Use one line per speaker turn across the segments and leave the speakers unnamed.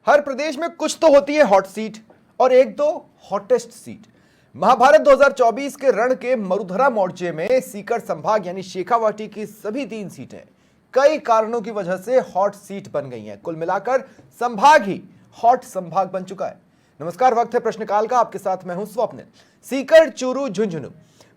हर प्रदेश में कुछ तो होती है हॉट सीट और एक दो हॉटेस्ट सीट। महाभारत 2024 के रण के मरुधरा मोर्चे में सीकर संभाग यानी शेखावाटी की सभी 3 सीटें कई कारणों की वजह से हॉट सीट बन गई हैं। कुल मिलाकर संभाग ही हॉट संभाग बन चुका है। नमस्कार, वक्त है प्रश्नकाल का। आपके साथ मैं हूं स्वप्निल। सीकर, चूरू, झुंझुनू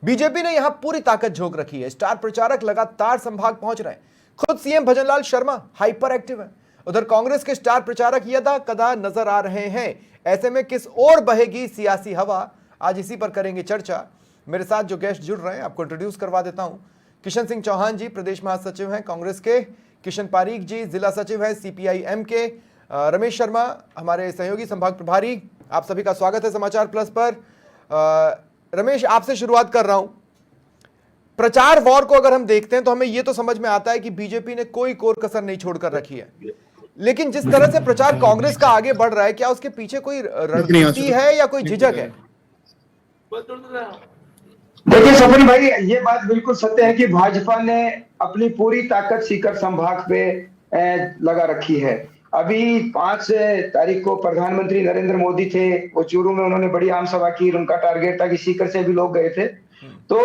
बीजेपी ने यहां पूरी ताकत झोंक रखी है। स्टार प्रचारक लगातार संभाग पहुंच रहे हैं। खुद CM Bhajanlal Sharma hyper active है। उधर कांग्रेस के स्टार प्रचारक यदा कदा नजर आ रहे हैं। ऐसे में किस ओर बहेगी सियासी हवा, आज इसी पर करेंगे चर्चा। मेरे साथ जो गेस्ट जुड़ रहे हैं आपको इंट्रोड्यूस करवा देता हूं। किशन सिंह चौहान जी प्रदेश महासचिव हैं कांग्रेस के। किशन पारीक जी जिला सचिव हैं सीपीआई-एम के। रमेश शर्मा हमारे सहयोगी संभाग प्रभारी। आप सभी का स्वागत है समाचार प्लस पर। रमेश, आपसे शुरुआत कर रहा हूं। प्रचार वॉर को अगर हम देखते हैं तो हमें यह तो समझ में आता है कि बीजेपी ने कोई कोर कसर नहीं छोड़कर रखी है, लेकिन जिस तरह से प्रचार कांग्रेस का आगे बढ़ रहा है, क्या उसके पीछे कोई रणनीति है या कोई झिझक है?
देखिए स्वप्न भाई, ये बात बिल्कुल सत्य है कि भाजपा ने अपनी पूरी ताकत सीकर संभाग पे लगा रखी है। अभी 5 तारीख को प्रधानमंत्री नरेंद्र मोदी थे, वो चूरू में उन्होंने बड़ी आम सभा की। उनका टारगेट था कि सीकर से भी लोग गए थे। तो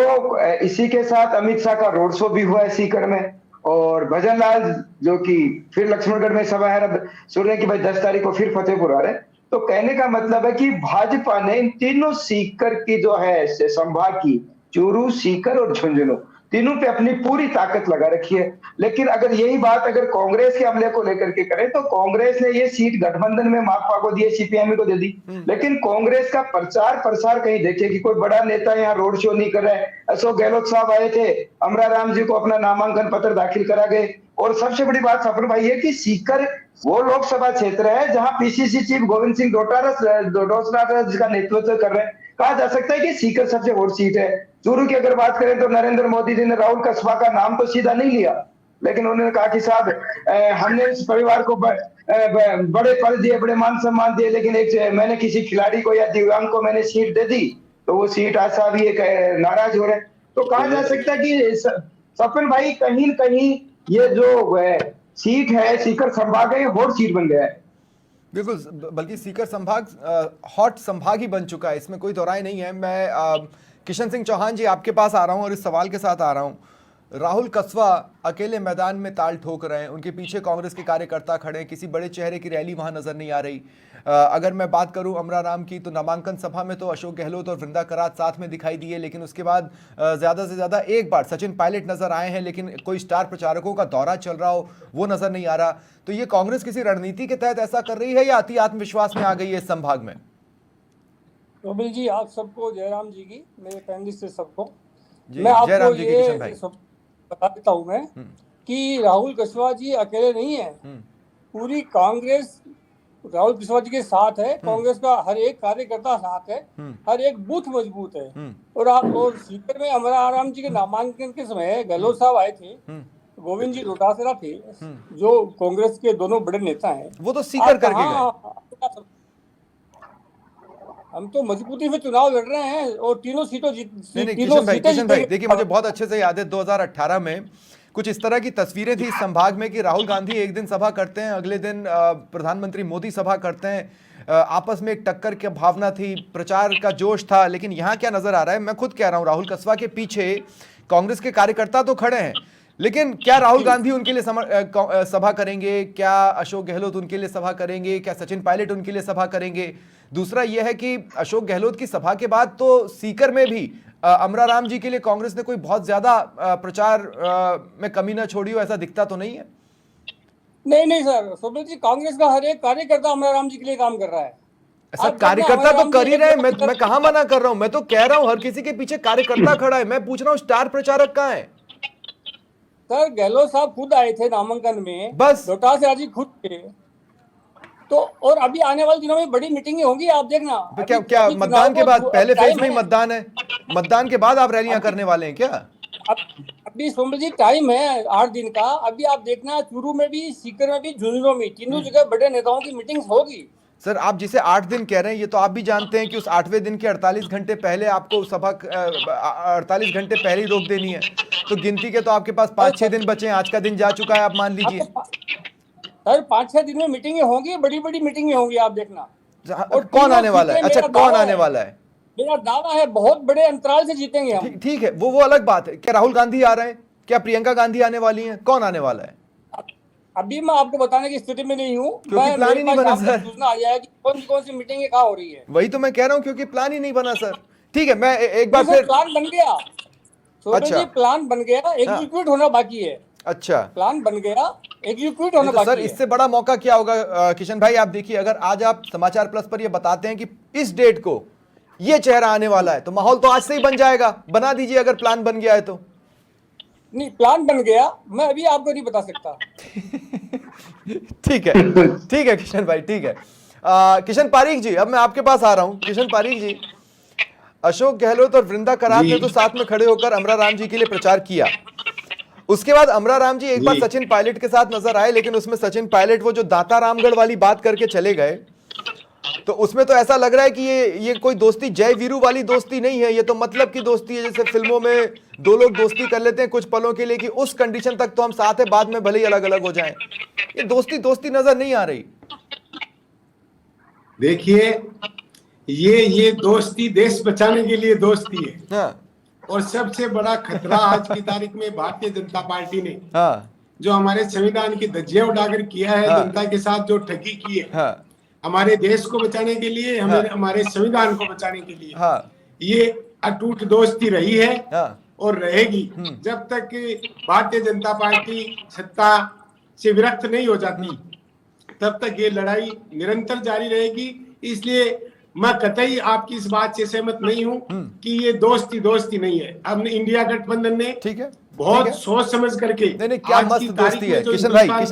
इसी के साथ अमित शाह का रोड शो भी हुआ है सीकर में, और भजनलाल जो कि फिर लक्ष्मणगढ़ में सभा है, अब सुन रहे कि भाई 10 तारीख को फिर फतेहपुर आ रहे। तो कहने का मतलब है कि भाजपा ने इन तीनों सीकर की जो है संभाग की, चूरू, सीकर और झुंझुनू, तीनों पे अपनी पूरी ताकत लगा रखी है। लेकिन अगर यही बात अगर कांग्रेस के हमले को लेकर के करें तो कांग्रेस ने ये सीट गठबंधन में माकपा को दी, सीपीएम को दे दी। लेकिन कांग्रेस का प्रचार प्रसार कहीं देखे कि कोई बड़ा नेता यहाँ रोड शो नहीं कर रहा है। अशोक गहलोत साहब आए थे, अमरा राम जी को अपना नामांकन पत्र दाखिल करा गए। और सबसे बड़ी बात सफर भाई है कि सीकर वो लोकसभा क्षेत्र है जहां पीसीसी चीफ गोविंद सिंह डोटासरा जिसका नेतृत्व कर रहे हैं। कहा जा सकता है कि सीकर सबसे हॉट सीट है। चूरू की अगर बात करें तो नरेंद्र मोदी जी ने राहुल कस्बा का नाम तो सीधा नहीं लिया, लेकिन उन्होंने कहा कि साहब हमने इस परिवार को बड़े पद दिए, बड़े मान सम्मान दिए, लेकिन एक मैंने किसी खिलाड़ी को या दिव्यांग को मैंने सीट दे दी तो वो सीट आज साहब ये नाराज हो रहे। तो कहा जा सकता है कि सपन भाई कहीं न कहीं ये जो सीट है सीकर संभाग है, हॉट सीट बन गया है।
बिल्कुल, बल्कि सीकर संभाग हॉट संभाग ही बन चुका है, इसमें कोई दो राय नहीं है। मैं किशन सिंह चौहान जी आपके पास आ रहा हूं और इस सवाल के साथ आ रहा हूं। राहुल कस्बा अकेले मैदान में ताल ठोक रहे हैं, उनके पीछे कांग्रेस के कार्यकर्ता खड़े हैं, किसी बड़े चेहरे की रैली वहां नजर नहीं आ रही। अगर मैं बात करूं अमरा राम की, तो नामांकन सभा में तो अशोक गहलोत और वृंदा करात साथ में दिखाई दिए, लेकिन उसके बाद ज्यादा से ज्यादा एक बार सचिन पायलट नजर आए हैं, लेकिन कोई स्टार प्रचारकों का दौरा चल रहा हो वो नजर नहीं आ रहा। तो ये कांग्रेस किसी रणनीति के तहत ऐसा कर रही है या अति आत्मविश्वास में आ गई है इस संभाग में?
रोबिल जी, आप सबको, जयराम जी की, मेरे पैनलिस्ट से सबको
जी,
मैं आपको
जयराम जी
ये
भाई
बता देता हूँ मैं कि राहुल कुशवाहा जी अकेले नहीं है। पूरी कांग्रेस राहुल कुशवाहा जी के साथ है। कांग्रेस का हर एक कार्यकर्ता साथ है, हर एक बूथ मजबूत है। और सीकर में अमरा आराम जी के नामांकन के समय गहलोत साहब आए थे, गोविंद जी डोटासरा थे, जो कांग्रेस के दोनों बड़े नेता हैं।
वो तो सीकर करके गए।
हम तो मजबूती से चुनाव लड़ रहे हैं और तीनों सीटों
किशन भाई देखिए, मुझे बहुत अच्छे से याद है 2018 में कुछ इस तरह की तस्वीरें थी इस संभाग में कि राहुल गांधी एक दिन सभा करते हैं, अगले दिन प्रधानमंत्री मोदी सभा करते हैं। आपस में एक टक्कर की भावना थी, प्रचार का जोश था। लेकिन यहाँ क्या नजर आ रहा है, मैं खुद कह रहा हूँ, राहुल कस्बा के पीछे कांग्रेस के कार्यकर्ता तो खड़े हैं, लेकिन क्या राहुल गांधी उनके लिए सभा करेंगे? क्या अशोक गहलोत उनके लिए सभा करेंगे? क्या सचिन पायलट उनके लिए सभा करेंगे? दूसरा यह है कि अशोक गहलोत की सभा के बाद तो सीकर में भी अमरा राम जी के लिए कांग्रेस ने कोई बहुत ज्यादा प्रचार में कमी ना छोड़ी हो, ऐसा दिखता तो नहीं है।
नहीं सर, सोबिल जी, कांग्रेस का हर एक कार्यकर्ता अमरा राम जी के लिए काम कर रहा है।
सब कार्यकर्ता तो कर ही रहे हैं, मैं कहां मना कर रहा हूं। मैं तो कह रहा हूं हर किसी के पीछे कार्यकर्ता खड़ा है। मैं पूछ रहा हूं स्टार प्रचारक कहां है?
सर, गहलोत साहब खुद आए थे नामांकन में,
बस
डोटासरा जी खुद थे। तो और अभी आने वाले दिनों में बड़ी मीटिंगें होंगी, आप देखना।
क्या मतदान के बाद? पहले फेज में ही मतदान है, मतदान के बाद आप रैलियां करने वाले हैं क्या?
अभी सोमल जी टाइम है 8 दिन का। अभी आप देखना, चूरू में भी, सीकर में भी, झुंझुनू में, तीनों जगह बड़े नेताओं की मीटिंग्स होगी।
सर, आप जिसे 8 दिन कह रहे हैं, ये तो आप भी जानते हैं कि उस 8वें दिन के 48 घंटे पहले आपको सभा 48 घंटे पहले ही रोक देनी है। तो गिनती के तो आपके पास 5-6 दिन बचे हैं। आज का दिन जा चुका है, आप मान लीजिए।
सर 5-6 दिन में मीटिंगें होंगी, बड़ी बड़ी मीटिंगें होंगी, आप देखना। और
कौन आने वाला है? अच्छा, कौन आने वाला है?
मेरा दावा है बहुत बड़े अंतराल से जीतेंगे हम।
ठीक है, वो अलग बात है। क्या राहुल गांधी आ रहे हैं? क्या प्रियंका गांधी आने वाली हैं? कौन आने वाला है?
अभी मैं आपको बताने की स्थिति में नहीं हूँ,
क्योंकि प्लान ही नहीं बना सर।
सूचना आ जाए कि कौन सी मीटिंग कहाँ हो रही है।
वही तो मैं कह रहा हूँ, क्योंकि प्लान ही नहीं बना सर। ठीक है, मैं एक बार फिर
प्लान बन गया। अच्छा, प्लान बन गया, एग्जीक्यूट होना बाकी है।
अच्छा,
प्लान बन गया, एग्जीक्यूट होना बाकी है।
सर इससे बड़ा मौका क्या होगा किशन भाई? आप देखिए, अगर आज आप समाचार प्लस पर ये बताते हैं कि इस डेट को ये चेहरा आने वाला है, तो माहौल तो आज से ही बन जाएगा। बना दीजिए अगर प्लान बन गया है तो।
नहीं, प्लान बन गया, मैं अभी आपको नहीं बता सकता।
ठीक है किशन भाई, ठीक है। किशन पारीख जी, अब मैं आपके पास आ रहा हूं। किशन पारीख जी, अशोक गहलोत और वृंदा करात ने तो साथ में खड़े होकर अमरा राम जी के लिए प्रचार किया। उसके बाद अमरा राम जी एक बार सचिन पायलट के साथ नजर आए, लेकिन उसमें सचिन पायलट वो जो दाता रामगढ़ वाली बात करके चले गए। तो उसमें तो ऐसा लग रहा है कि ये कोई दोस्ती जय वीरू वाली दोस्ती नहीं है, ये तो मतलब की दोस्ती है। जैसे फिल्मों में दो लोग दोस्ती कर लेते हैं कुछ पलों के लिए कि उस कंडीशन तक तो हम साथ हैं, बाद में भले ही अलग अलग हो जाएं। ये दोस्ती नजर नहीं आ रही।
देखिए, ये दोस्ती देश बचाने के लिए दोस्ती है।
हाँ।
और सबसे बड़ा खतरा आज की तारीख में भारतीय जनता पार्टी ने जो हमारे संविधान की धज्जियां उड़ाकर किया है, जनता के साथ जो ठगी की है, हमारे देश को बचाने के लिए, हमारे संविधान को बचाने के लिए, ये अटूट दोस्ती रही है और रहेगी। जब तक भारतीय जनता पार्टी सत्ता से विरक्त नहीं हो जाती, तब तक ये लड़ाई निरंतर जारी रहेगी। इसलिए मैं कतई आपकी इस बात से सहमत नहीं हूं कि ये दोस्ती नहीं है। अब इंडिया गठबंधन ने बहुत सोच समझ करके
नहीं, क्या मस्त दोस्ती है किशन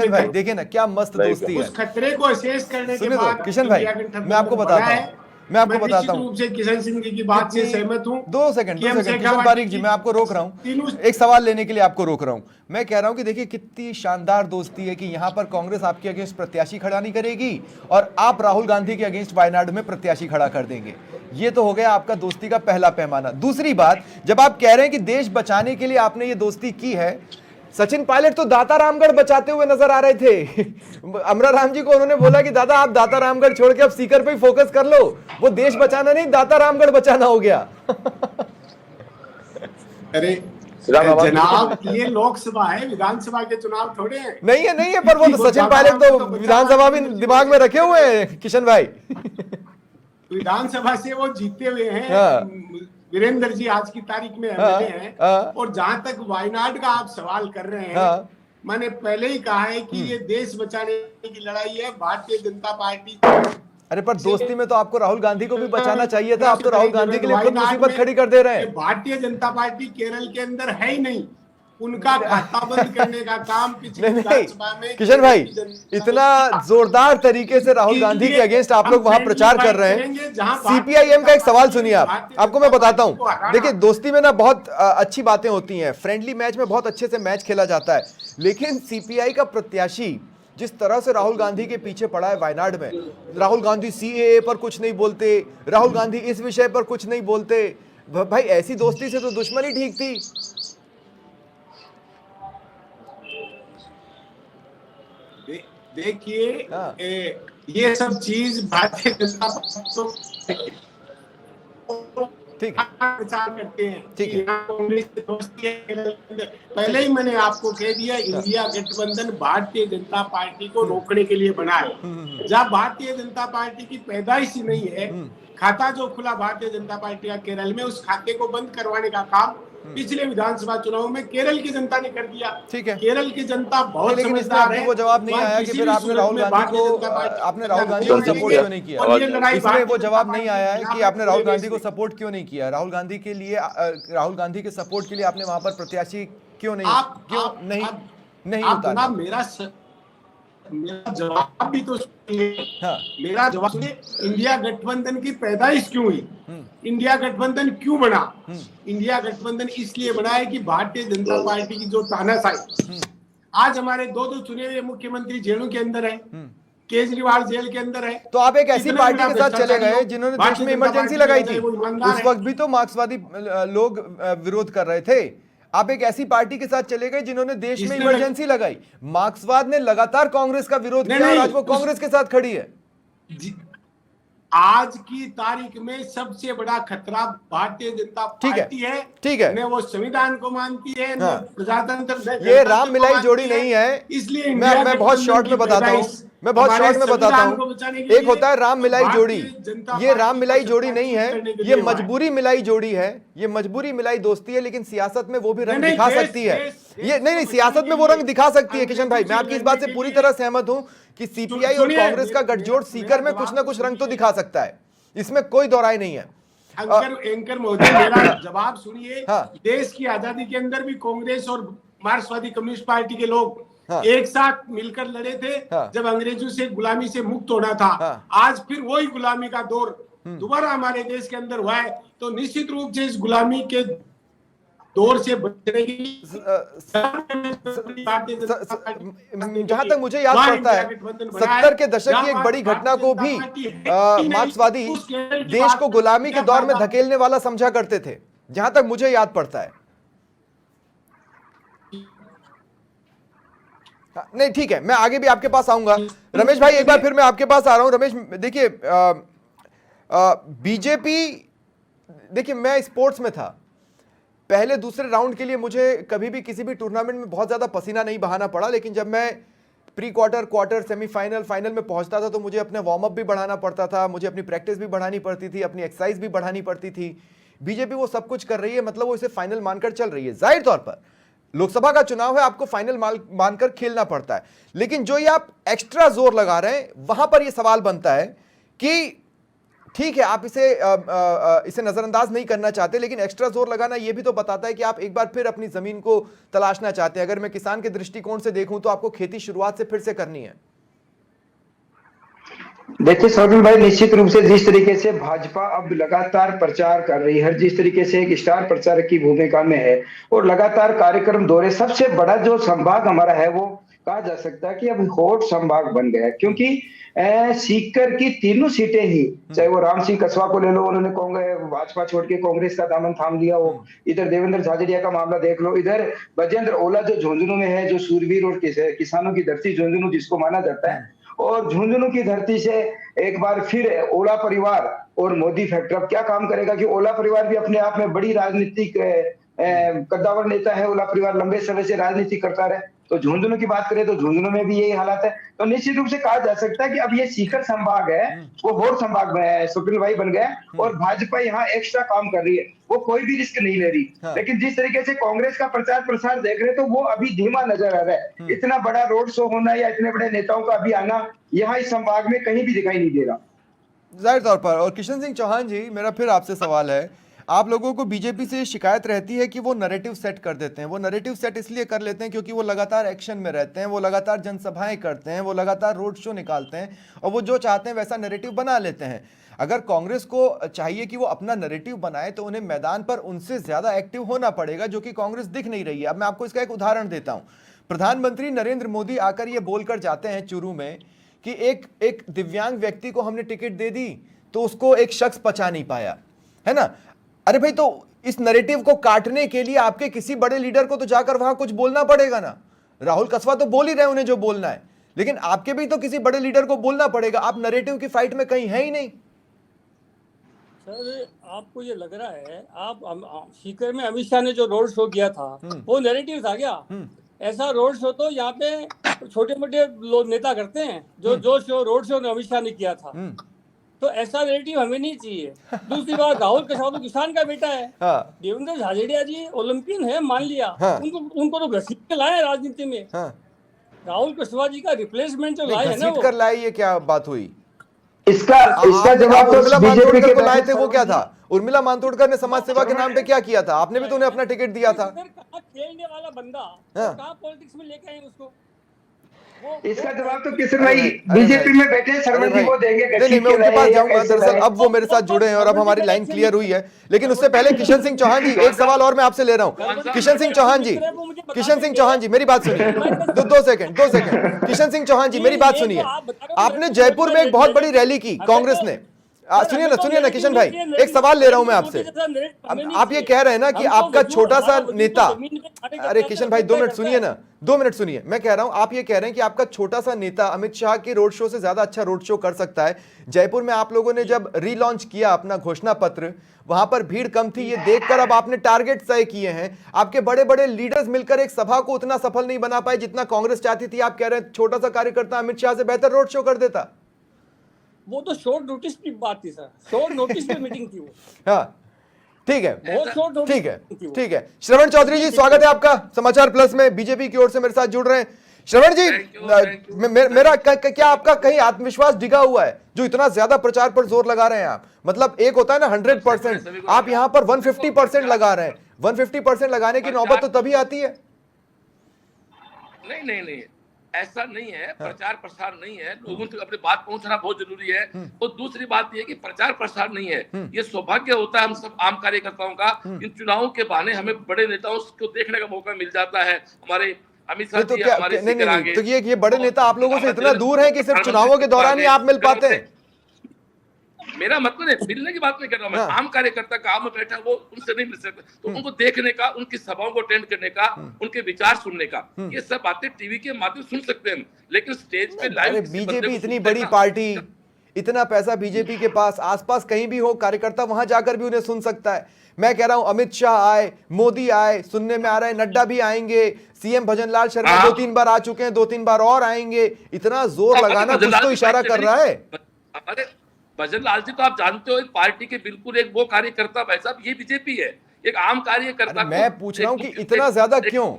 भाई देखिए ना, क्या मस्त दोस्ती है।
उस खतरे को असेस करने के बाद
किशन भाई, मैं आपको बताता हूँ
किशन सिंह जी की बात से सहमत हूँ।
2 सेकंड किशन पारीख जी, मैं आपको रोक रहा हूँ, एक सवाल लेने के लिए आपको रोक रहा हूँ। मैं कह रहा हूँ कि देखिए कितनी शानदार दोस्ती है कि यहाँ पर कांग्रेस आपके अगेंस्ट प्रत्याशी खड़ा नहीं करेगी और आप राहुल गांधी के अगेंस्ट वायनाड में प्रत्याशी खड़ा कर देंगे। ये तो हो गया आपका दोस्ती का पहला पैमाना। दूसरी बात, जब आप कह रहे हैं कि देश बचाने के लिए आपने ये दोस्ती की है, सचिन पायलट तो दाता रामगढ़ बचाते हुए नजर आ रहे थे। अमरा राम जी को उन्होंने बोला कि दादा आप दाता रामगढ़ छोड़ के अब सीकर पे ही फोकस कर लो। वो देश बचाना नहीं, दाता रामगढ़ बचाना हो गया।
अरे जनाब, ये लोकसभा है, विधानसभा के चुनाव थोड़े हैं।
नहीं है, पर वो तो सचिन पायलट तो विधानसभा भी दिमाग में रखे हुए हैं किशन भाई।
विधानसभा से वो जीते हुए हैं। वीरेंद्र जी आज की तारीख में एमएलए हैं। और जहां तक वायनाड का आप सवाल कर रहे हैं, मैंने पहले ही कहा है कि ये देश बचाने की लड़ाई है भारतीय जनता पार्टी।
अरे पर दोस्ती में तो आपको राहुल गांधी को भी बचाना चाहिए था। आप तो राहुल गांधी के लिए खुद मुसीबत खड़ी कर दे रहे हैं।
भारतीय जनता पार्टी केरल के अंदर है ही नहीं, उनका खाता बंद करने का काम पिछले विधानसभा में।
किशन भाई, इतना जोरदार तरीके से राहुल गांधी के अगेंस्ट आप लोग वहां प्रचार कर रहे हैं। सीपीआईएम का एक सवाल सुनिए आपको मैं बताता हूं। देखिए, दोस्ती में ना बहुत अच्छी बातें होती हैं, फ्रेंडली मैच में बहुत अच्छे से मैच खेला जाता है, लेकिन सीपीआई का प्रत्याशी जिस तरह से राहुल गांधी के पीछे पड़ा है वायनाड में, राहुल गांधी सीएए पर कुछ नहीं बोलते, राहुल गांधी इस विषय पर कुछ नहीं बोलते, भाई ऐसी दोस्ती से तो दुश्मनी ठीक थी।
देखिए, ये सब चीज भारतीय जनता पार्टी प्रचार करते हैं।
ठीक है,
कांग्रेस से दोस्ती है। पहले ही मैंने आपको कह दिया, इंडिया गठबंधन भारतीय जनता पार्टी को रोकने के लिए बना है। जब भारतीय जनता पार्टी की पैदाइश ही नहीं है, खाता जो खुला भारतीय जनता पार्टी का केरल में, उस खाते को बंद करवाने का काम पिछले विधानसभा चुनाव में केरल की जनता ने कर दिया।
ठीक है,
केरल की जनता बहुत समझदार है।
वो जवाब नहीं आया कि फिर आपने राहुल गांधी को सपोर्ट क्यों नहीं किया। इसमें वो जवाब नहीं आया है कि आपने राहुल गांधी को सपोर्ट क्यों नहीं किया। राहुल गांधी के लिए, राहुल गांधी के सपोर्ट के लिए आपने वहां पर प्रत्याशी क्यों नहीं उतारा।
मेरा जवाब भी तो मेरा जवाब सुनिए। इंडिया गठबंधन की पैदाइश क्यों हुई, इंडिया गठबंधन क्यों बना? इंडिया गठबंधन इसलिए बना है कि भारतीय जनता पार्टी की जो तानाशाही, आज हमारे 2 चुने हुए मुख्यमंत्री जेलों के अंदर है, केजरीवाल जेल के अंदर है।
तो आप एक ऐसी पार्टी के साथ चले गए जिन्होंने देश में इमरजेंसी लगाई थी। उस वक्त भी तो मार्क्सवादी लोग विरोध कर रहे थे। आप एक ऐसी पार्टी के साथ चले गए जिन्होंने देश में इमरजेंसी लगाई। मार्क्सवाद ने लगातार कांग्रेस का विरोध किया और आज वो कांग्रेस के साथ खड़ी है।
आज की तारीख में सबसे बड़ा खतरा भारतीय जनता पार्टी है।
ठीक है,
न वो संविधान को मानती है, न प्रजातंत्र।
ये राम मिलाई जोड़ी नहीं है।
इसलिए
मैं बहुत शॉर्ट में बताता हूँ, एक होता है राम मिलाई जोड़ी, ये राम मिलाई जोड़ी नहीं है, ये मजबूरी मिलाई जोड़ी है, ये मजबूरी मिलाई दोस्ती है। लेकिन सियासत में वो भी रंग दिखा सकती है। ये नहीं, सियासत में वो रंग दिखा सकती है। किशन भाई, मैं आपकी इस बात से पूरी तरह सहमत हूं कि सीपीआई और कांग्रेस का गठजोड़ सीकर में कुछ ना कुछ रंग तो दिखा सकता है, इसमें कोई दो राय नहीं है।
एंकर महोदय, मेरा जवाब सुनिए। देश की आजादी के अंदर भी कांग्रेस और मार्क्सवादी कम्युनिस्ट पार्टी के लोग एक साथ मिलकर लड़े थे जब अंग्रेजों से गुलामी से मुक्त होना था। आज फिर वही गुलामी का दौर दोबारा हमारे देश के अंदर हुआ है, तो निश्चित रूप से इस गुलामी के दौर से बचने की
जहां तक मुझे याद पड़ता है 70 के दशक की एक बड़ी घटना को भी मार्क्सवादी देश को गुलामी के दौर में धकेलने वाला समझा करते थे, जहां तक मुझे याद पड़ता है। नहीं ठीक है, मैं आगे भी आपके पास आऊंगा। रमेश भाई, एक बार फिर मैं आपके पास आ रहा हूं। रमेश देखिए, बीजेपी, देखिए मैं स्पोर्ट्स में था, पहले दूसरे राउंड के लिए मुझे कभी भी किसी भी टूर्नामेंट में बहुत ज्यादा पसीना नहीं बहाना पड़ा। लेकिन जब मैं pre quarter, quarter, semifinal, final में पहुंचता था तो मुझे अपने वार्म अप भी बढ़ाना पड़ता था, मुझे अपनी प्रैक्टिस भी बढ़ानी पड़ती थी, अपनी एक्सरसाइज भी बढ़ानी पड़ती थी। बीजेपी वो सब कुछ कर रही है, मतलब वो इसे फाइनल मानकर चल रही है। जाहिर तौर पर लोकसभा का चुनाव है, आपको फाइनल मानकर खेलना पड़ता है। लेकिन जो ये आप एक्स्ट्रा जोर लगा रहे हैं, वहां पर ये सवाल बनता है कि ठीक है, आप इसे नजरअंदाज नहीं करना चाहते, लेकिन एक्स्ट्रा जोर लगाना ये भी तो बताता है कि आप एक बार फिर अपनी जमीन को तलाशना चाहते हैं। अगर मैं किसान के दृष्टिकोण से देखूं तो आपको खेती शुरुआत से फिर से करनी है।
देखिए सौरभ भाई, निश्चित रूप से जिस तरीके से भाजपा अब लगातार प्रचार कर रही है, जिस तरीके से एक स्टार प्रचारक की भूमिका में है और लगातार कार्यक्रम दौरे, सबसे बड़ा जो संभाग हमारा है वो कहा जा सकता है कि अब हॉट संभाग बन गया है। क्योंकि सीकर की तीनों सीटें ही, चाहे वो राम सिंह कसवा को ले लो, उन्होंने भाजपा छोड़ के कांग्रेस का दामन थाम लिया हो, इधर देवेंद्र झाझड़िया का मामला देख लो, इधर बजेंद्र ओला जो झुंझुनू में है, जो सूरवीर और किसानों की धरती झुंझुनू जिसको माना जाता है, और झुंझुनू की धरती से एक बार फिर ओला परिवार और मोदी फैक्टर अब क्या काम करेगा कि ओला परिवार भी अपने आप में बड़ी राजनीतिक कद्दावर नेता है। ओला परिवार लंबे समय से राजनीति करता रहे। तो झुंझुनू की बात करें तो झुंझुनू में भी यही हालात है। तो निश्चित रूप से कहा जा सकता है कि अब ये सीकर संभाग है वो वोट संभाग में स्वप्निल भाई बन गया और भाजपा यहाँ एक्स्ट्रा काम कर रही है, वो कोई भी रिस्क नहीं ले रही। लेकिन जिस तरीके से कांग्रेस का प्रचार प्रसार देख रहे तो वो अभी धीमा नजर आ रहा है। इतना बड़ा रोड शो होना या इतने बड़े नेताओं का अभी आना यहाँ इस संभाग में कहीं भी दिखाई नहीं दे रहा,
जाहिर तौर पर। और किशन सिंह चौहान जी, मेरा फिर आपसे सवाल है, आप लोगों को बीजेपी से शिकायत रहती है कि वो नैरेटिव सेट कर देते हैं। वो नैरेटिव सेट इसलिए कर लेते हैं क्योंकि वो लगातार एक्शन में रहते हैं, वो लगातार जनसभाएं करते हैं, वो लगातार रोड शो निकालते हैं और वो जो चाहते हैं वैसा नैरेटिव बना लेते हैं। अगर कांग्रेस को चाहिए कि वो अपना नैरेटिव बनाए तो उन्हें मैदान पर उनसे ज्यादा एक्टिव होना पड़ेगा, जो कि कांग्रेस दिख नहीं रही है। अब मैं आपको इसका एक उदाहरण देता हूं। प्रधानमंत्री नरेंद्र मोदी आकर ये बोलकर जाते हैं चूरू में कि एक दिव्यांग व्यक्ति को हमने टिकट दे दी तो उसको एक शख्स पचा नहीं पाया, है ना। अरे भाई, तो इस नैरेटिव को काटने के लिए आपके किसी बड़े लीडर को तो जाकर वहां कुछ बोलना पड़ेगा ना। राहुल कसवा तो बोल ही रहे उन्हें जो बोलना है, लेकिन आपके भी तो किसी बड़े लीडर को बोलना पड़ेगा। आप नैरेटिव की फाइट में कहीं है ही नहीं।
सर, आपको ये लग रहा है, आप सीकर में अमित शाह ने जो रोड शो किया था वो नैरेटिव था क्या? ऐसा रोड शो तो यहाँ पे छोटे मोटे लोग नेता करते हैं। जो show road show Amit Shah ने किया था, तो ऐसा नैरेटिव हमें नहीं चाहिए। दूसरी बात, राहुल कसवा तो किसान का बेटा है। देवेंद्र झाझड़िया जी ओलंपियन है, मान लिया। उनको तो घसीट के लाए राजनीति में। राहुल कसवा जी का रिप्लेसमेंट जो लाए है ना,
वो लाए, ये क्या बात हुई?
इसका जवाब तो बीजेपी के
लाए थे, वो क्या था? उर्मिला मातोंडकर ने समाज सेवा के नाम पे क्या किया था? आपने भी तो उन्हें अपना टिकट दिया था।
खेलने वाला बंदा कहाँ पॉलिटिक्स में लेके आए उसको?
इसका जवाब तो किशन भाई बीजेपी में बैठे शर्मन जी को देंगे।
नहीं, मैं उनके पास जाऊंगा। दरअसल अब वो मेरे साथ जुड़े हैं और अब हमारी लाइन क्लियर हुई है। लेकिन उससे पहले किशन सिंह चौहान जी, एक सवाल और मैं आपसे ले रहा हूं। किशन सिंह चौहान जी मेरी बात सुनिए। दो सेकंड। किशन सिंह चौहान जी मेरी बात सुनिए। आपने जयपुर में एक बहुत बड़ी रैली की, कांग्रेस ने सुनिए ना किशन भाई, एक सवाल ले रहा हूं मैं आपसे। आप ये कह रहे हैं ना कि आपका छोटा सा नेता, अरे किशन भाई 2 मिनट सुनिए ना, 2 मिनट सुनिए। मैं कह रहा हूं, आप ये कह रहे हैं कि आपका छोटा सा नेता अमित शाह के रोड शो से ज्यादा अच्छा रोड शो कर सकता है। जयपुर में आप लोगों ने जब रीलॉन्च किया अपना घोषणा पत्र, वहां पर भीड़ कम थी, ये देखकर अब आपने टारगेट तय किए हैं। आपके बड़े बड़े लीडर्स मिलकर एक सभा को उतना सफल नहीं बना पाए जितना कांग्रेस चाहती थी। आप कह रहे हैं छोटा सा कार्यकर्ता अमित शाह से बेहतर रोड शो कर देता।
वो तो शॉर्ट नोटिस की बात थी सर, शॉर्ट नोटिस पे मीटिंग थी वो।
हाँ ठीक है,
बहुत शॉर्ट नोटिस
ठीक है,
थी वो।
ठीक है। श्रवण चौधरी जी, स्वागत है आपका समाचार प्लस में, बीजेपी की ओर से मेरे साथ जुड़ रहे हैं। श्रवण जी, मेरा क्या आपका कहीं आत्मविश्वास डिगा हुआ है जो इतना ज्यादा प्रचार पर जोर लगा रहे हैं आप? मतलब एक होता है ना 100%, आप यहाँ पर 150% लगा रहे हैं। 150% लगाने की नौबत तो तभी आती है।
नहीं, ऐसा नहीं है। प्रचार प्रसार नहीं है, लोगों तक अपनी बात पहुंचना बहुत जरूरी है। और दूसरी बात यह कि प्रचार प्रसार नहीं है, ये सौभाग्य होता है हम सब आम कार्यकर्ताओं का। इन चुनावों के बहाने हमें बड़े नेताओं को देखने का मौका मिल जाता है। हमारे अमित शाह जी, हमारे
नहीं, तो ये बड़े नेता आप लोगों से इतना दूर हैं कि सिर्फ चुनावों के दौरान ही आप मिल पाते हैं।
मेरा मतलब है मिलने की बात नहीं कर रहा मैं, आम कार्यकर्ता काम में बैठा वो उनसे नहीं मिल सकता, तो उनको देखने का, उनकी सभाओं को अटेंड करने का, उनके विचार सुनने का, ये सब बातें टीवी के माध्यम सुन सकते हैं, लेकिन स्टेज पे लाइव।
बीजेपी इतनी बड़ी पार्टी, इतना पैसा बीजेपी के पास, आसपास कहीं भी हो कार्यकर्ता वहां जाकर भी उन्हें सुन सकता है। मैं कह रहा हूं अमित शाह आए, मोदी आए, सुनने में आ रहा है नड्डा भी आएंगे, सीएम भजनलाल शर्मा 2-3 बार आ चुके हैं, 2-3 बार और आएंगे। इतना जोर लगाना कुछ तो इशारा कर रहा है।
अरे भजनलाल जी तो आप जानते हो एक पार्टी के बिल्कुल एक वो कार्यकर्ता, भाई साहब ये बीजेपी है, एक आम कार्यकर्ता।
मैं पूछ रहा हूं कि इतना ज्यादा क्यों?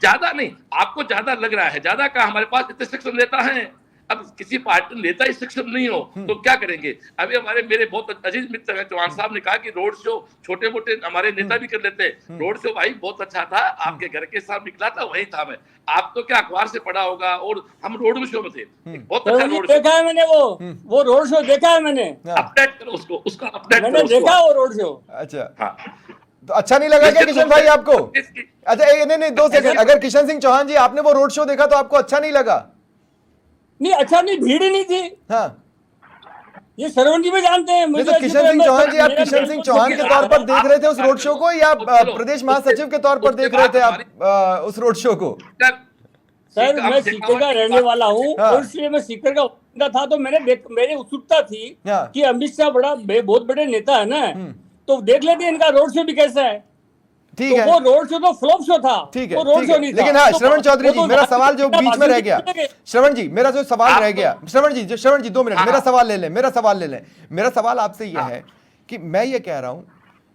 ज्यादा नहीं, आपको ज्यादा लग रहा है, ज्यादा का हमारे पास इतने सक्षम नेता हैं। अब किसी पार्टी नेता ही सक्षम नहीं हो तो क्या करेंगे? अभी मेरे बहुत अजीज मित्र हैं चौहान साहब ने कहा कि रोड शो छोटे मोटे हमारे नेता भी कर लेते हैं। रोड शो भाई बहुत अच्छा था, आपके घर के साथ निकला था, वही था मैं। आप तो क्या अखबार से पढ़ा होगा, और हम रोड शो में थे, बहुत अच्छा रोड शो
देखा है मैंने। वो रोड शो देखा है मैंने।
अपडेट करो उसको, उसका अपडेट
मैंने देखा वो रोड शो।
अच्छा
हाँ,
तो अच्छा नहीं लगा क्या किशन भाई आपको? अच्छा नहीं 2 सेकंड, अगर किशन सिंह चौहान जी आपने वो रोड शो देखा तो आपको अच्छा नहीं लगा?
नहीं अच्छा नहीं, भीड़ ही नहीं थी।
हाँ,
ये श्रवण जी भी जानते हैं।
तो किशन सिंह चौहान जी, आप किशन सिंह चौहान के तौर पर देख रहे थे उस रोड शो को, या प्रदेश महासचिव के तौर पर देख रहे थे आप उस रोड शो को?
सर मैं सीकर का रहने वाला हूँ, और इसलिए मैं सीकर का था, तो मेरी उत्सुकता थी कि अमित शाह बहुत बड़े नेता है ना, तो देख लेते इनका रोड शो भी कैसा है।
ठीक है,
वो रोड शो तो फ्लॉप शो था।
ठीक है,
वो रोड शो नहीं था।
लेकिन हाँ श्रवण चौधरी जी, मेरा सवाल जो बीच में रह गया, श्रवण जी मेरा जो सवाल रह गया, श्रवण जी 2 मिनट मेरा सवाल ले लें। मेरा सवाल आपसे यह है कि मैं ये कह रहा हूं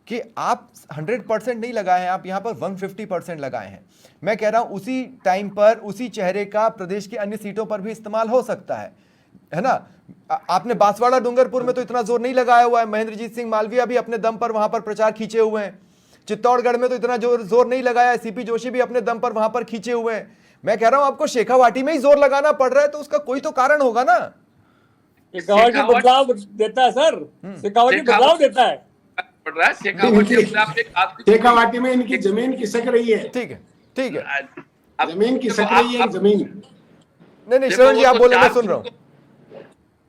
कि आप 100% नहीं लगाए हैं, आप यहां पर 150% लगाए हैं। मैं कह रहा हूं उसी टाइम पर उसी चेहरे का प्रदेश की अन्य सीटों पर भी इस्तेमाल हो सकता है ना? आपने बांसवाड़ा डूंगरपुर में तो इतना जोर नहीं लगाया हुआ है, महेंद्रजीत सिंह मालविया भी अपने दम पर वहां पर प्रचार खींचे हुए हैं। चित्तौड़गढ़ में तो इतना जोर नहीं लगाया है, सीपी जोशी भी अपने दम पर वहां पर खींचे हुए हैं। मैं कह रहा हूं आपको शेखावाटी में ही जोर लगाना पड़ रहा है, तो उसका कोई तो कारण होगा ना?
शेखावाटी बदलाव देता है सर, शेखावाटी बदलाव देता है।
शेखावाटी में इनकी जमीन खिसक रही है।
ठीक है,
जमीन खिसक रही है, जमीन।
नहीं श्रवण जी आप बोले, मैं सुन रहा हूँ।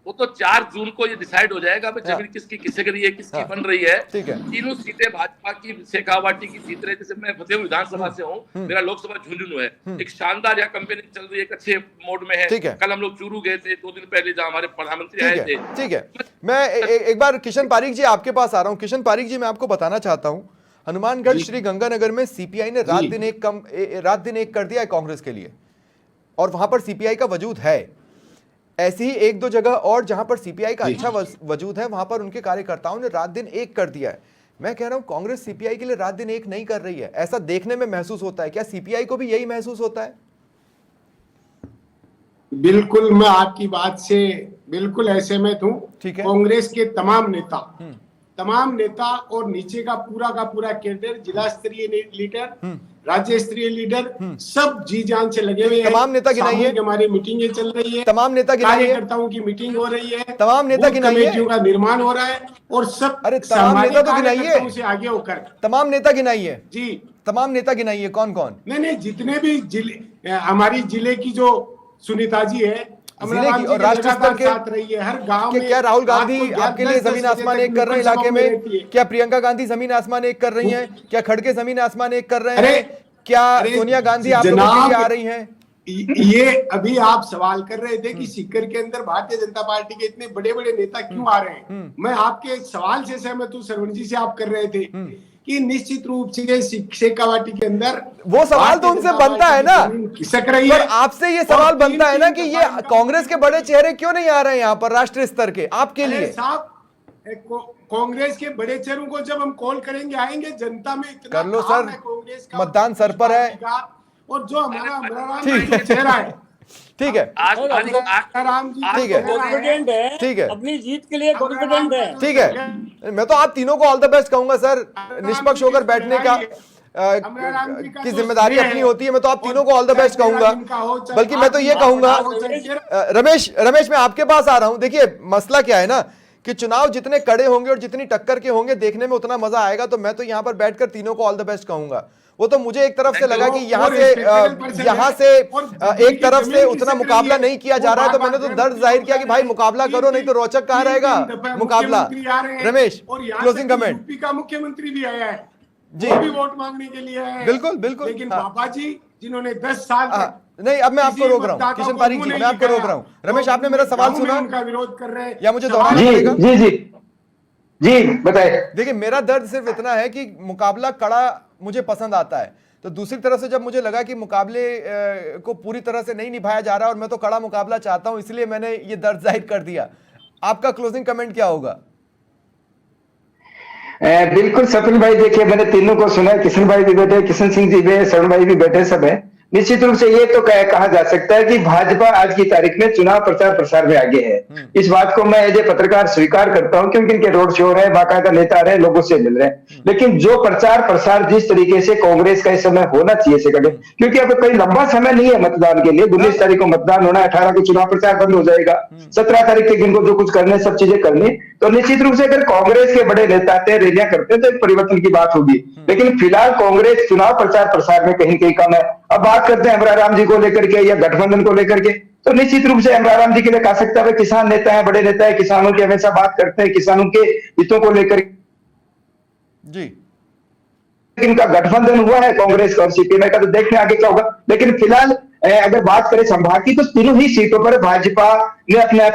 वो तो 4 जून को ये डिसाइड हो जाएगा जमीन किसकी खिसक रही है, किसकी बन रही है।
ठीक है,
तीनों सीटें भाजपा की शेखावाटी की जीत रहे। जैसे मैं फतेहपुर विधानसभा से हूँ, मेरा लोकसभा झुंझुनू है। एक शानदार यहाँ कंपेनिंग चल रही है, एक अच्छे मोड में है। कल हम लोग चूरू गए थे, 2 दिन पहले जहाँ हमारे प्रधानमंत्री आए थे।
ठीक है, मैं एक बार किशन पारीक जी आपके पास आ रहा हूँ। किशन पारीक जी, मैं आपको बताना चाहता हूँ, हनुमानगढ़ श्री गंगानगर में सीपीआई ने रात दिन एक कर दिया है कांग्रेस के लिए, और वहां पर सीपीआई का वजूद है। ऐसी ही 1-2 जगह और जहां पर सीपीआई का अच्छा वजूद है, वहां पर उनके कार्यकर्ताओं ने रात दिन एक कर दिया है। मैं कह रहा हूं कांग्रेस सीपीआई के लिए रात दिन एक नहीं कर रही है, ऐसा देखने में महसूस होता है। क्या सीपीआई को भी यही महसूस होता है?
बिल्कुल, मैं आपकी बात से बिल्कुल असहमत हूं।
ठीक है,
कांग्रेस के तमाम नेता और नीचे का पूरा कैडर, जिला स्तरीय लीडर, राज्य स्तरीय लीडर, सब जी जान से लगे हुए हैं।
तमाम नेता गिनाइए।
हमारी मीटिंगें चल रही है,
तमाम नेता गिनाइए।
कार्यकर्ताओं की मीटिंग हो रही है,
तमाम नेता गिनाइए।
कमेटियों का निर्माण हो रहा है, और सब
तमाम नेता तो गिनाइए,
से आगे होकर
तमाम नेता गिनाइए
जी,
तमाम नेता गिनाइए। कौन कौन?
नहीं जितने भी जिले, हमारी जिले की जो सुनीता जी है,
जिले की और राष्ट्रीय स्तर के
साथ रही है हर गांव में।
क्या राहुल गांधी
आपको
आपके लिए
10
जमीन
बजे
आसमान
तक
एक कर रहे हैं
लोकल
इलाके
सभाओं में
में?
रहती है।
क्या प्रियंका गांधी जमीन आसमान एक कर रही हैं? क्या खड़गे जमीन आसमान एक कर रहे
अरे,
हैं? क्या
अरे,
सोनिया गांधी आप लोगों के लिए आ रही हैं?
ये अभी आप सवाल कर रहे थे कि सीकर के अंदर भारतीय जनता पार्टी के इतने बड़े बड़े नेता क्यों आ रहे हैं। मैं आपके सवाल से सहमत हूँ, श्रवण जी से आप कर रहे थे कि निश्चित रूप से शेखावाटी के अंदर
वो सवाल तो उनसे बनता है ना,
खिसक रही
पर
है।
आपसे ये सवाल बनता है ना कि ये कांग्रेस के बड़े चेहरे क्यों नहीं आ रहे हैं यहाँ पर राष्ट्रीय स्तर के आपके लिए?
साहब, कांग्रेस के बड़े चेहरों को जब हम कॉल करेंगे आएंगे, जनता में इतना
कर लो
काम
सर,
है कांग्रेस का,
मतदान सर पर है।
और जो हमारा
ठीक है,
चेहरा है,
ठीक है,
आज
राम जी
ठीक है,
कॉन्फिडेंट है,
ठीक है,
अपनी जीत के लिए कॉन्फिडेंट है।
ठीक है। मैं तो आप तीनों को ऑल द बेस्ट कहूंगा सर, निष्पक्ष होकर बैठने का की जिम्मेदारी अपनी होती है। मैं तो आप तीनों को ऑल द बेस्ट कहूंगा, बल्कि मैं तो ये कहूंगा रमेश मैं आपके पास आ रहा हूं। देखिए मसला क्या है ना कि चुनाव जितने कड़े होंगे और जितनी टक्कर के होंगे देखने में उतना मजा आएगा। तो मैं तो यहाँ पर बैठकर तीनों को ऑल द बेस्ट कहूंगा। वो तो मुझे एक तरफ से लगा कि यहाँ से एक तरफ से उतना मुकाबला नहीं किया जा रहा है, तो मैंने तो दर्द जाहिर किया कि भाई मुकाबला करो, नहीं तो रोचक कहाँ रहेगा मुकाबला। Ramesh closing comment.
का मुख्यमंत्री भी आया है
जी,
वो भी वोट मांगने के लिए आया है।
बिल्कुल बिल्कुल।
लेकिन बाबा जी जिन्होंने 10 साल
नहीं, अब मैं आपको रोक रहा हूँ किशन पारीक जी, मैं आपको रोक रहा हूँ। रमेश आपने मेरा सवाल सुना
उनका विरोध कर रहे हैं
या मुझे दोहराना पड़ेगा?
जी जी जी बताए।
देखिए मेरा दर्द सिर्फ इतना है कि मुकाबला कड़ा मुझे पसंद आता है, तो दूसरी तरफ से जब मुझे लगा कि मुकाबले को पूरी तरह से नहीं निभाया जा रहा और मैं तो कड़ा मुकाबला चाहता हूं, इसलिए मैंने ये दर्द जाहिर कर दिया। आपका क्लोजिंग कमेंट क्या होगा?
बिल्कुल सपन भाई, देखिए मैंने तीनों को सुना है, किशन भाई भी बैठे, किशन सिंह जी भी, शरण भाई भी बैठे, सब है। निश्चित रूप से ये तो कहा जा सकता है कि भाजपा आज की तारीख में चुनाव प्रचार प्रसार में आगे है। इस बात को मैं एज ए पत्रकार स्वीकार करता हूं, क्योंकि इनके रोड शो है, बाकायदा नेता रहे, लोगों से मिल रहे हैं। लेकिन जो प्रचार प्रसार जिस तरीके से कांग्रेस का इस समय होना चाहिए, क्योंकि अब कोई लंबा समय नहीं है मतदान के लिए। 19 तारीख को मतदान होना है, 18 को चुनाव प्रचार बंद हो जाएगा, 17 तारीख के दिन को जो कुछ करने सब चीजें करनी। तो निश्चित रूप से अगर कांग्रेस के बड़े नेता आते हैं, रैलियां करते हैं, तो एक परिवर्तन की बात होगी। लेकिन फिलहाल कांग्रेस चुनाव प्रचार प्रसार में कहीं कहीं कम है। अब बात करते हैं अमराराम जी को लेकर के या गठबंधन को लेकर के, तो निश्चित रूप से अमराराम जी के लिए कह सकता है किसान नेता है, बड़े नेता है, किसानों की हमेशा बात करते हैं, किसानों के हितों को लेकर
जी।
इनका गठबंधन हुआ है कांग्रेस और सीपीएम का, तो देखने आगे क्या होगा। लेकिन फिलहाल अगर बात करें संभाग की, तो तीनों ही सीटों पर भाजपा ने अपना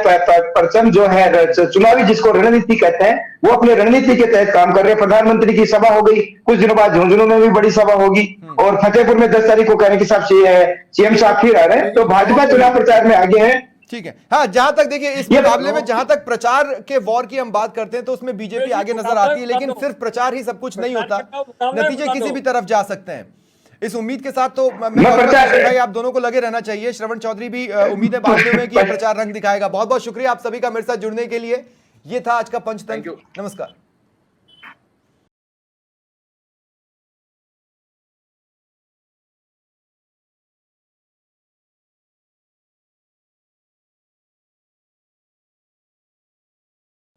परचम जो है चुनावी, जिसको रणनीति कहते हैं, वो अपनी रणनीति के तहत काम कर रहे हैं। प्रधानमंत्री की सभा हो गई, कुछ दिनों बाद झुंझुनू में भी बड़ी सभा होगी, और फतेहपुर में 10 तारीख को कहने के साथ सीएम साहब फिर आ रहे हैं। तो भाजपा चुनाव प्रचार में आगे है।
ठीक है। हाँ, जहां तक देखिए इस मुकाबले में जहां तक प्रचार के वॉर की हम बात करते हैं, तो उसमें बीजेपी आगे नजर आती है, लेकिन सिर्फ प्रचार ही सब कुछ नहीं होता, नतीजे किसी भी तरफ जा सकते हैं। इस उम्मीद के साथ तो भाई आप दोनों को लगे रहना चाहिए। श्रवण चौधरी भी उम्मीदें बांधते हुए कि यह प्रचार रंग दिखाएगा। बहुत बहुत शुक्रिया आप सभी का मेरे साथ जुड़ने के लिए। ये था आज का पंचतंत्र। नमस्कार।